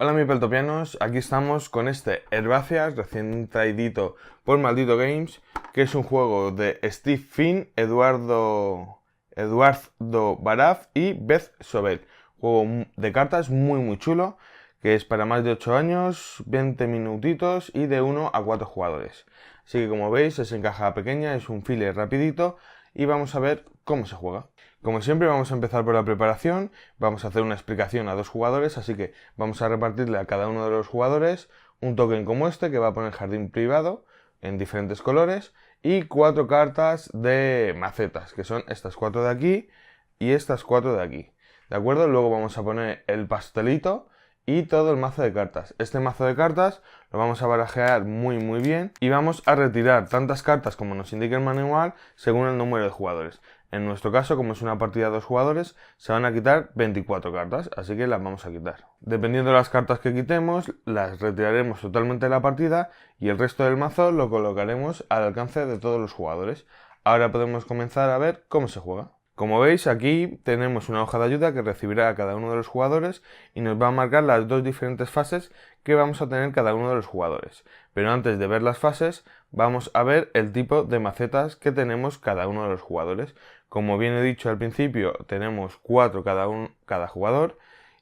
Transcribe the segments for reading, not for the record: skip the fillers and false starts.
Hola mis peltopianos, aquí estamos con este Herbáceas recién traidito por Maldito Games, que es un juego de Steve Finn, Eduardo Baraf y Beth Sobel. Juego de cartas muy chulo, que es para más de 8 años, 20 minutitos y de 1 a 4 jugadores. Así que como veis es en caja pequeña, es un filler rapidito y vamos a ver cómo se juega. Como siempre vamos a empezar por la preparación, vamos a hacer una explicación a dos jugadores, así que vamos a repartirle a cada uno de los jugadores un token como este que va a poner jardín privado en diferentes colores y 4 cartas de macetas, que son estas 4 de aquí y estas 4 de aquí. ¿De acuerdo? Luego vamos a poner el pastelito y todo el mazo de cartas. Este mazo de cartas lo vamos a barajear muy bien y vamos a retirar tantas cartas como nos indique el manual según el número de jugadores. En nuestro caso, como es una partida de 2 jugadores, se van a quitar 24 cartas, así que las vamos a quitar. Dependiendo de las cartas que quitemos, las retiraremos totalmente de la partida y el resto del mazo lo colocaremos al alcance de todos los jugadores. Ahora podemos comenzar a ver cómo se juega. Como veis, aquí tenemos una hoja de ayuda que recibirá a cada uno de los jugadores y nos va a marcar las dos diferentes fases que vamos a tener cada uno de los jugadores. Pero antes de ver las fases, vamos a ver el tipo de macetas que tenemos cada uno de los jugadores. Como bien he dicho al principio, tenemos 4 cada jugador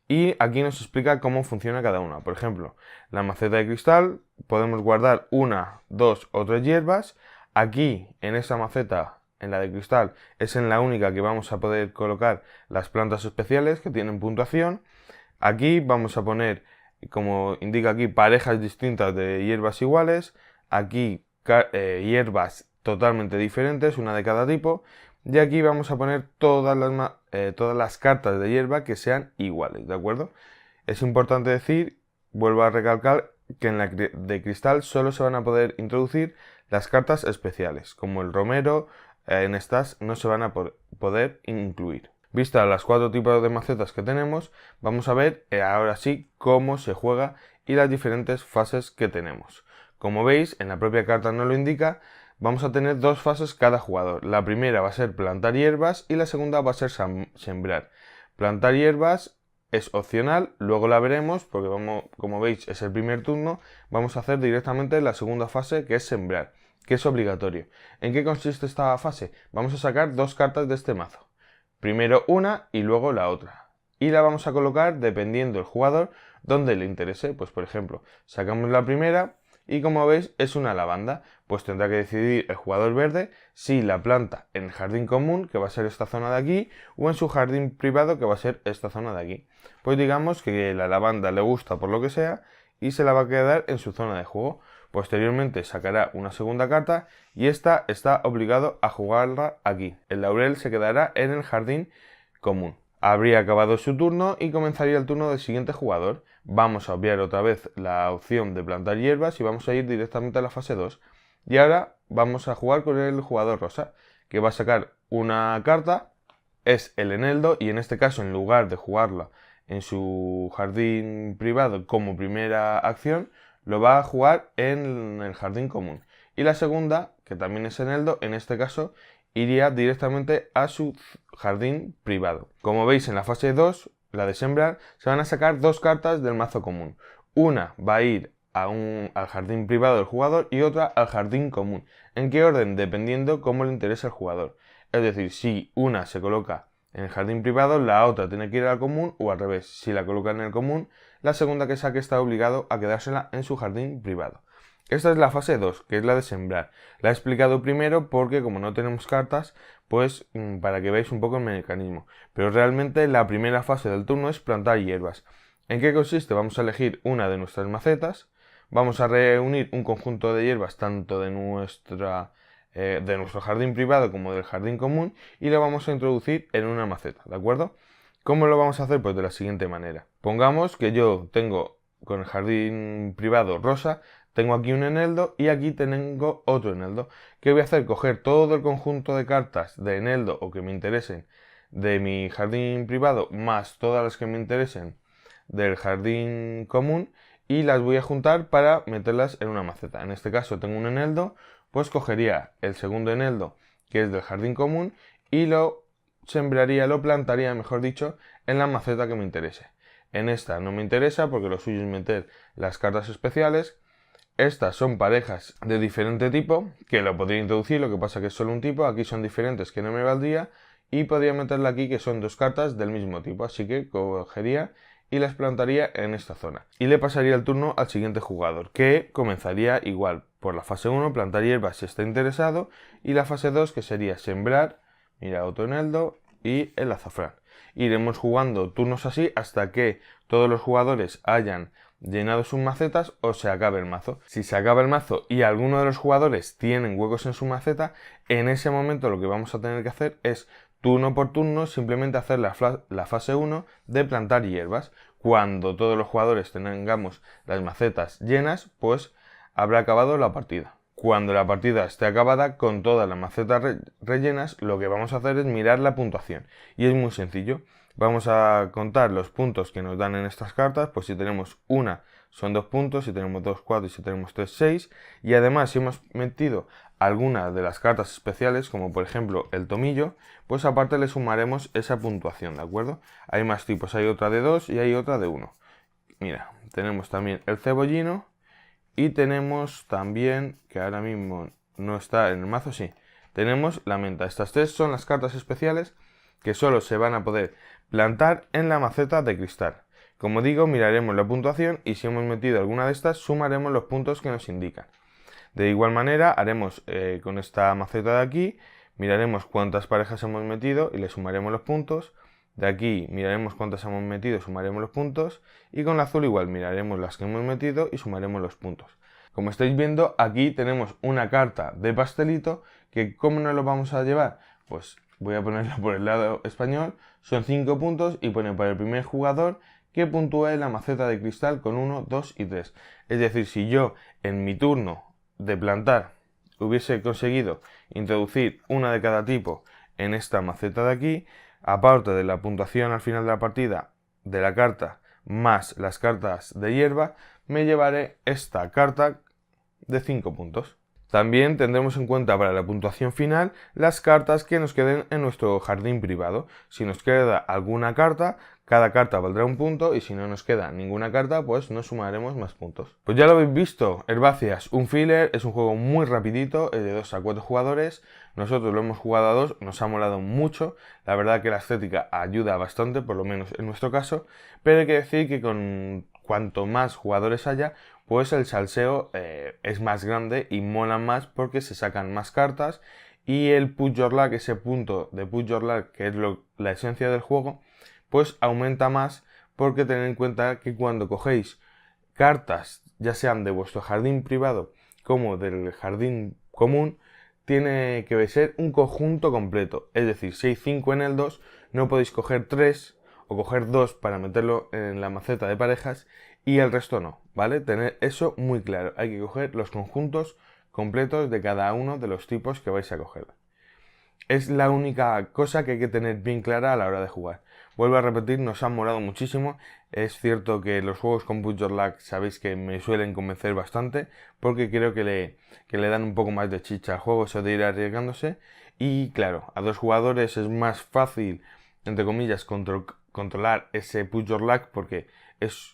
y aquí nos explica cómo funciona cada una. Por ejemplo, la maceta de cristal, podemos guardar 1, 2 o 3 hierbas. Aquí, en esta maceta, en la de cristal, es en la única que vamos a poder colocar las plantas especiales que tienen puntuación. Aquí vamos a poner, como indica aquí, parejas distintas de hierbas iguales. Aquí hierbas totalmente diferentes, una de cada tipo. Y aquí vamos a poner todas las cartas de hierba que sean iguales, ¿de acuerdo? Es importante decir, vuelvo a recalcar, que en la de cristal solo se van a poder introducir las cartas especiales, como el romero. En estas no se van a poder incluir. Vistas las 4 tipos de macetas que tenemos, vamos a ver ahora sí cómo se juega y las diferentes fases que tenemos. Como veis, en la propia carta nos lo indica, vamos a tener 2 fases cada jugador. La primera va a ser plantar hierbas y la segunda va a ser sembrar. Plantar hierbas es opcional, luego la veremos porque como veis es el primer turno, vamos a hacer directamente la segunda fase que es sembrar, que es obligatorio. ¿En qué consiste esta fase? Vamos a sacar 2 cartas de este mazo. Primero una y luego la otra. Y la vamos a colocar dependiendo del jugador donde le interese. Pues por ejemplo, sacamos la primera y como veis es una lavanda. Pues tendrá que decidir el jugador verde si la planta en el jardín común, que va a ser esta zona de aquí, o en su jardín privado, que va a ser esta zona de aquí. Pues digamos que la lavanda le gusta por lo que sea y se la va a quedar en su zona de juego. Posteriormente sacará una segunda carta y esta está obligado a jugarla aquí. El laurel se quedará en el jardín común. Habría acabado su turno y comenzaría el turno del siguiente jugador. Vamos a obviar otra vez la opción de plantar hierbas y vamos a ir directamente a la fase 2. Y ahora vamos a jugar con el jugador rosa, que va a sacar una carta, es el eneldo, y en este caso en lugar de jugarla en su jardín privado como primera acción, lo va a jugar en el jardín común. Y la segunda, que también es eneldo, en este caso iría directamente a su jardín privado. Como veis en la fase 2, la de sembrar, se van a sacar 2 cartas del mazo común. Una va a ir al jardín privado del jugador y otra al jardín común. ¿En qué orden? Dependiendo cómo le interesa al jugador. Es decir, si una se coloca en el jardín privado, la otra tiene que ir al común, o al revés, si la coloca en el común, la segunda que saque está obligado a quedársela en su jardín privado. Esta es la fase 2, que es la de sembrar. La he explicado primero porque como no tenemos cartas, pues para que veáis un poco el mecanismo. Pero realmente la primera fase del turno es plantar hierbas. ¿En qué consiste? Vamos a elegir una de nuestras macetas, vamos a reunir un conjunto de hierbas tanto de nuestro jardín privado como del jardín común y lo vamos a introducir en una maceta, ¿de acuerdo? ¿Cómo lo vamos a hacer? Pues de la siguiente manera. Pongamos que yo tengo con el jardín privado rosa, tengo aquí un eneldo y aquí tengo otro eneldo. ¿Qué voy a hacer? Coger todo el conjunto de cartas de eneldo o que me interesen de mi jardín privado más todas las que me interesen del jardín común y las voy a juntar para meterlas en una maceta. En este caso tengo un eneldo, pues cogería el segundo eneldo que es del jardín común y lo sembraría, lo plantaría, mejor dicho, en la maceta que me interese. En esta no me interesa porque lo suyo es meter las cartas especiales. Estas son parejas de diferente tipo, que lo podría introducir, lo que pasa que es solo un tipo. Aquí son diferentes, que no me valdría. Y podría meterla aquí, que son 2 cartas del mismo tipo. Así que cogería y las plantaría en esta zona. Y le pasaría el turno al siguiente jugador, que comenzaría igual por la fase 1, plantar hierbas si está interesado. Y la fase 2, que sería sembrar, mira, otoneldo y el azafrán. Iremos jugando turnos así hasta que todos los jugadores hayan llenado sus macetas o se acabe el mazo. Si se acaba el mazo y alguno de los jugadores tienen huecos en su maceta, en ese momento lo que vamos a tener que hacer es turno por turno simplemente hacer la fase 1 de plantar hierbas. Cuando todos los jugadores tengamos las macetas llenas, pues habrá acabado la partida. Cuando la partida esté acabada con todas las macetas rellenas, lo que vamos a hacer es mirar la puntuación. Y es muy sencillo. Vamos a contar los puntos que nos dan en estas cartas. Pues si tenemos una son 2 puntos, si tenemos 2, 4 y si tenemos 3, 6. Y además si hemos metido alguna de las cartas especiales, como por ejemplo el tomillo, pues aparte le sumaremos esa puntuación, ¿de acuerdo? Hay más tipos, hay otra de 2 y hay otra de 1. Mira, tenemos también el cebollino. Y tenemos también, que ahora mismo no está en el mazo, sí, tenemos la menta. Estas 3 son las cartas especiales que solo se van a poder plantar en la maceta de cristal. Como digo, miraremos la puntuación y si hemos metido alguna de estas, sumaremos los puntos que nos indican. De igual manera, haremos con esta maceta de aquí, miraremos cuántas parejas hemos metido y le sumaremos los puntos. De aquí miraremos cuántas hemos metido, sumaremos los puntos. Y con la azul igual, miraremos las que hemos metido y sumaremos los puntos. Como estáis viendo, aquí tenemos una carta de pastelito que ¿cómo nos lo vamos a llevar? Pues voy a ponerlo por el lado español. Son 5 puntos y pone para el primer jugador que puntúe la maceta de cristal con 1, 2 y 3. Es decir, si yo en mi turno de plantar hubiese conseguido introducir una de cada tipo en esta maceta de aquí, aparte de la puntuación al final de la partida de la carta más las cartas de hierba, me llevaré esta carta de 5 puntos. También tendremos en cuenta para la puntuación final las cartas que nos queden en nuestro jardín privado. Si nos queda alguna carta, cada carta valdrá un punto y si no nos queda ninguna carta, pues nos sumaremos más puntos. Pues ya lo habéis visto, Herbáceas, un filler, es un juego muy rapidito, es de 2 a 4 jugadores. Nosotros lo hemos jugado a 2, nos ha molado mucho. La verdad que la estética ayuda bastante, por lo menos en nuestro caso, pero hay que decir que con cuanto más jugadores haya, pues el salseo es más grande y mola más porque se sacan más cartas y el Put Your Luck, ese punto de Put Your Luck, que es la esencia del juego, pues aumenta más porque tened en cuenta que cuando cogéis cartas, ya sean de vuestro jardín privado como del jardín común, tiene que ser un conjunto completo. Es decir, si hay 5 en el 2, no podéis coger 3 o coger 2 para meterlo en la maceta de parejas y el resto no, ¿vale? Tener eso muy claro. Hay que coger los conjuntos completos de cada uno de los tipos que vais a coger. Es la única cosa que hay que tener bien clara a la hora de jugar. Vuelvo a repetir, nos han molado muchísimo. Es cierto que los juegos con Put Your Luck sabéis que me suelen convencer bastante porque creo que le dan un poco más de chicha al juego, eso de ir arriesgándose. Y claro, a 2 jugadores es más fácil, entre comillas, controlar ese Put Your Luck porque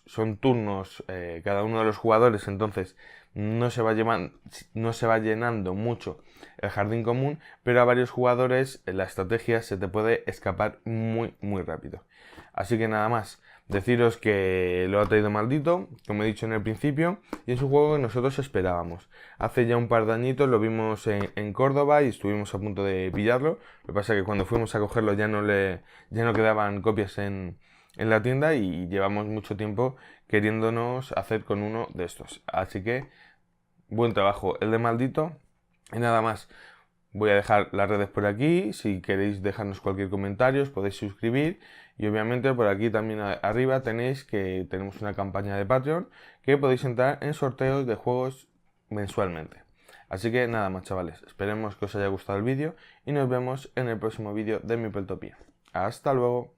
son turnos cada uno de los jugadores, entonces no se va llenando mucho el jardín común, pero a varios jugadores la estrategia se te puede escapar muy rápido. Así que nada más, deciros que lo ha traído Maldito, como he dicho en el principio, y es un juego que nosotros esperábamos. Hace ya un par de añitos lo vimos en Córdoba y estuvimos a punto de pillarlo. Lo que pasa es que cuando fuimos a cogerlo ya no quedaban copias en la tienda y llevamos mucho tiempo queriéndonos hacer con uno de estos. Así que buen trabajo el de Maldito. Y nada más, voy a dejar las redes por aquí. Si queréis dejarnos cualquier comentario os podéis suscribir. Y obviamente por aquí también arriba tenéis que tenemos una campaña de Patreon que podéis entrar en sorteos de juegos mensualmente. Así que nada más, chavales, esperemos que os haya gustado el vídeo y nos vemos en el próximo vídeo de Meepletopia. Hasta luego.